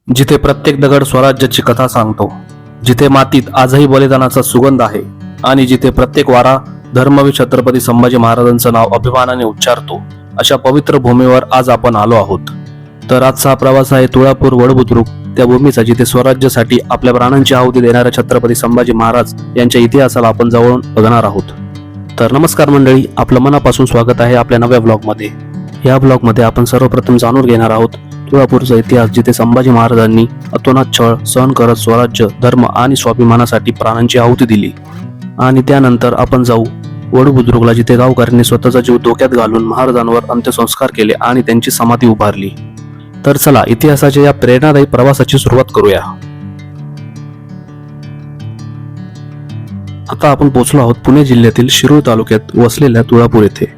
जिथे प्रत्येक दगड स्वराज्याची कथा सांगतो, जिथे मातीत आजही बलिदानाचा सुगंध आहे आणि जिथे प्रत्येक वारा धर्मवीर छत्रपती संभाजी महाराजांचं नाव अभिमानाने उच्चारतो, अशा पवित्र भूमीवर आज आपण आलो आहोत. तर आजचा हा प्रवास आहे तुळापूर वडबुद्रुक, त्या भूमीचा जिथे स्वराज्यासाठी आपल्या प्राणांची आहुती देणाऱ्या छत्रपती संभाजी महाराज यांच्या इतिहासाला आपण जवळून बघणार आहोत. तर नमस्कार मंडळी, आपलं मनापासून स्वागत आहे आपल्या नव्या ब्लॉगमध्ये. या ब्लॉगमध्ये आपण सर्वप्रथम जाणून घेणार आहोत तुळापूरचा इतिहास, जिथे संभाजी महाराजांनी अतोनात छळ सहन करत स्वराज्य, धर्म आणि स्वाभिमानासाठी प्राणांची आहुती दिली. आणि त्यानंतर आपण जाऊ वडबुद्रुकला, जिथे गावकऱ्यांनी स्वतःचा जीव धोक्यात घालून महाराजांवर अंत्यसंस्कार केले आणि त्यांची समाधी उभारली. तर चला इतिहासाच्या या प्रेरणादायी प्रवासाची सुरुवात करूया. आता आपण पोहोचलो आहोत पुणे जिल्ह्यातील शिरूर तालुक्यात वसलेल्या तुळापूर येथे.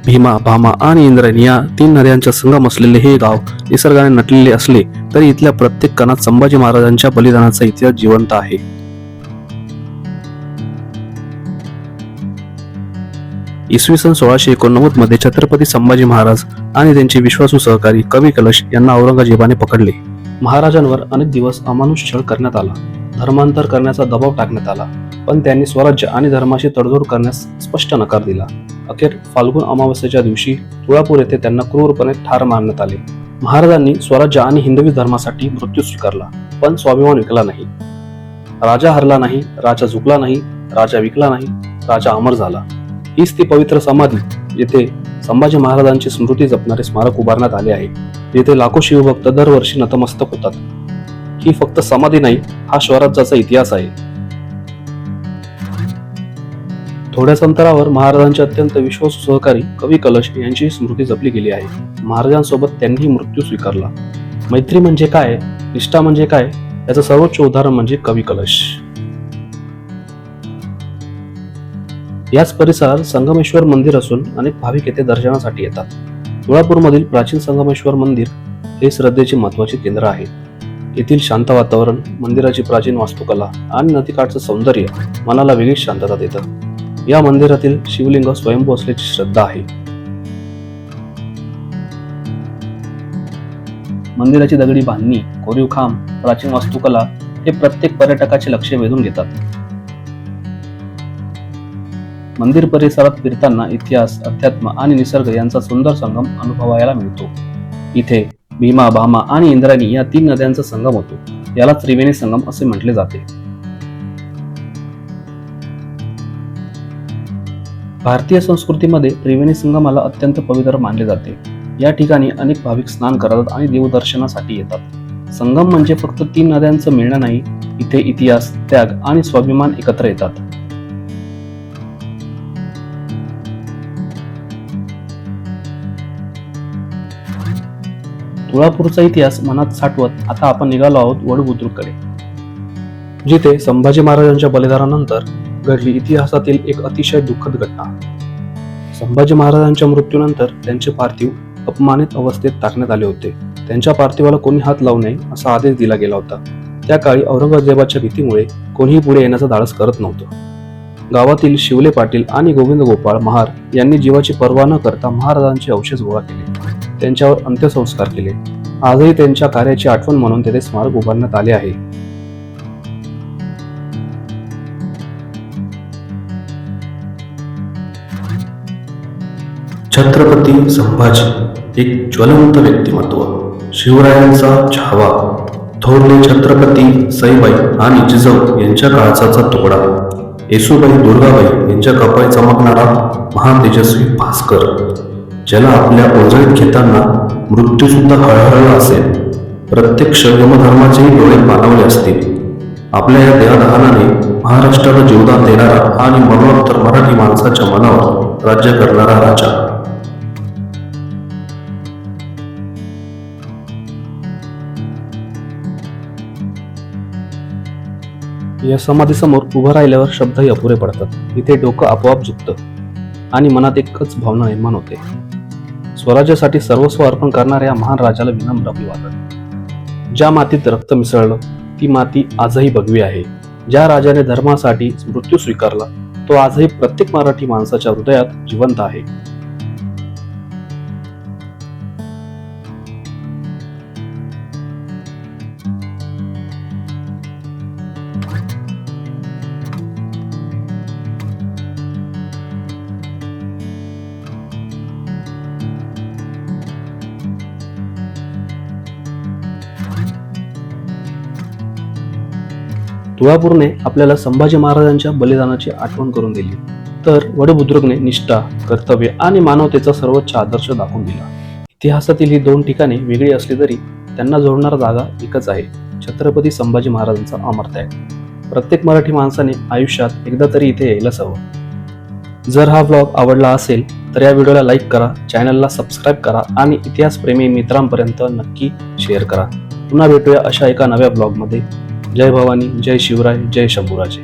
भीमा, भामा आणि इंद्रायणी या तीन नद्यांचा संगम असलेले हे गाव निसर्गाने नटलेले असले तरी इथल्या प्रत्येक कणात संभाजी महाराजांच्या बलिदानाचा इतिहास जिवंत आहे. इसवी सन 1689 मध्ये छत्रपती संभाजी महाराज आणि त्यांचे विश्वासू सहकारी कवी कलश यांना औरंगजेबाने पकडले. महाराजांवर अनेक दिवस अमानुष छळ करण्यात आला, धर्मांतर करण्याचा दबाव टाकण्यात आला, पण त्यांनी स्वराज्य आणि धर्माशी तडजोड करण्यास स्पष्ट नकार दिला. अखेर फाल्गुन अमावस्येच्या दिवशी तुळापूर येथे त्यांना क्रूरपणे ठार मारण्यात आले. महाराजांनी स्वराज्य आणि हिंदवी धर्मासाठी मृत्यू स्वीकारला, पण स्वाभिमान विकला नाही. राजा हरला नाही, राजा झुकला नाही, राजा विकला नाही, राजा अमर झाला. हीच ती पवित्र समाधी जिथे संभाजी महाराजांची स्मृती जपणारे स्मारक उभारण्यात आले आहे, जिथे लाखो शिवभक्त दरवर्षी नतमस्तक होतात. ही फक्त समाधी नाही, हा स्वराज्याचा इतिहास आहे. थोड्याच अंतरावर महाराजांचे अत्यंत विश्वासू सहकारी कवी कलश यांची स्मृती जपली गेली आहे. महाराजांसोबत त्यांनीही मृत्यू स्वीकारला. मैत्री म्हणजे काय, निष्ठा म्हणजे काय, याचं सर्वोच्च उदाहरण म्हणजे कवी कलश. याच परिसरात संगमेश्वर मंदिर असून अनेक भाविक येथे दर्शनासाठी येतात. तुळापूरमधील प्राचीन संगमेश्वर मंदिर हे श्रद्धेचे महत्त्वाचे केंद्र आहे. येथील शांत वातावरण, मंदिराची प्राचीन वास्तुकला आणि नदीकाठचं सौंदर्य मनाला वेगळीच शांतता देतं. या मंदिरातील शिवलिंग स्वयंभू असल्याची श्रद्धा आहे. मंदिराची दगडी बांधणी, कोरीव खांब, प्राचीन वास्तुकला हे प्रत्येक पर्यटकाचे लक्ष वेधून घेतात. मंदिर परिसरात फिरताना इतिहास, अध्यात्म आणि निसर्ग यांचा सुंदर संगम अनुभवायला मिळतो. इथे भीमा, भामा आणि इंद्रायणी या तीन नद्यांचा संगम होतो. याला त्रिवेणी संगम असे म्हटले जाते. भारतीय संस्कृतीमध्ये त्रिवेणी संगमाला अत्यंत पवित्र मानले जाते. या ठिकाणी अनेक भाविक स्नान करतात आणि देवदर्शनासाठी येतात. संगम म्हणजे फक्त तीन नद्यांचं मिळणं नाही, इथे इतिहास, त्याग आणि स्वाभिमान एकत्र येतात. तुळापूरचा इतिहास मनात साठवत आता आपण निघालो आहोत वडबुद्रुककडे, जिथे संभाजी महाराजांच्या बलिदानानंतर घडली इतिहासातील एक अतिशय दुःखद घटना. संभाजी महाराजांच्या मृत्यूनंतर त्यांचे पार्थिव अपमानित अवस्थेत टाकण्यात आले होते. त्यांच्या पार्थिवाला कोणी हात लावू नये असा आदेश दिला गेला होता. त्या काळी औरंगजेबाच्या भीतीमुळे कोणीही पुढे येण्याचं धाडस करत नव्हतं. गावातील शिवले पाटील आणि गोविंद गोपाळ महार यांनी जीवाची पर्वा न करता महाराजांचे अवशेष गोळा केले, त्यांच्यावर अंत्यसंस्कार केले. आजही त्यांच्या कार्याची आठवण म्हणून तेथे स्मारक उभारण्यात आले आहे. छत्रपती संभाजी एक ज्वलंत व्यक्तिमत्व, शिवरायांचा छावा, थोरले छत्रपती सईबाई आणि जिजाऊ यांच्या काळाचा तुकडा, येसूबाई दुर्गाबाई यांच्या कपाळी चमकणारा महातेजस्वी भास्कर, ज्याला आपल्या ओझळीत घेताना मृत्यू सुद्धा हळहळला असेल. प्रत्यक्ष यमधर्माचेही डोळे पाणावले असतील. आपल्या या देहदानाने महाराष्ट्राला जीवदान देणारा आणि मरणोत्तर मराठी माणसाच्या मनावर राज्य करणारा राजा. या समाधीसमोर उभं राहिल्यावर शब्दही अपुरे पडतात. इथे डोकं आपोआप झुकतं आणि मनात एकच भावना निर्माण होते, स्वराज्यासाठी सर्वस्व अर्पण करणाऱ्या महान राजाला विनम्र अभिवादन. ज्या मातीत रक्त मिसळलं ती माती आजही भगवी आहे. ज्या राजाने धर्मासाठी मृत्यू स्वीकारला तो आजही प्रत्येक मराठी माणसाच्या हृदयात जिवंत आहे. तुळापूरने आपल्याला संभाजी महाराजांच्या बलिदानाची आठवण करून दिली, तर वडबुद्रुकने निष्ठा, कर्तव्य आणि मानवतेचा सर्वोच्च आदर्श दाखवून दिला. इतिहासातील ही दोन ठिकाणे वेगळी असली तरी त्यांना जोडणारा जागा एकच आहे, छत्रपती संभाजी महाराजांचा अमरत्याग. प्रत्येक मराठी माणसाने आयुष्यात एकदा तरी इथे यायलाच हवं. जर हा व्लॉग आवडला असेल तर या व्हिडिओला लाईक करा, चॅनलला सबस्क्राईब करा आणि इतिहासप्रेमी मित्रांपर्यंत नक्की शेअर करा. पुन्हा भेटूया अशा एका नव्या ब्लॉगमध्ये. जय भवानी, जय शिवराय, जय शंभूराजे.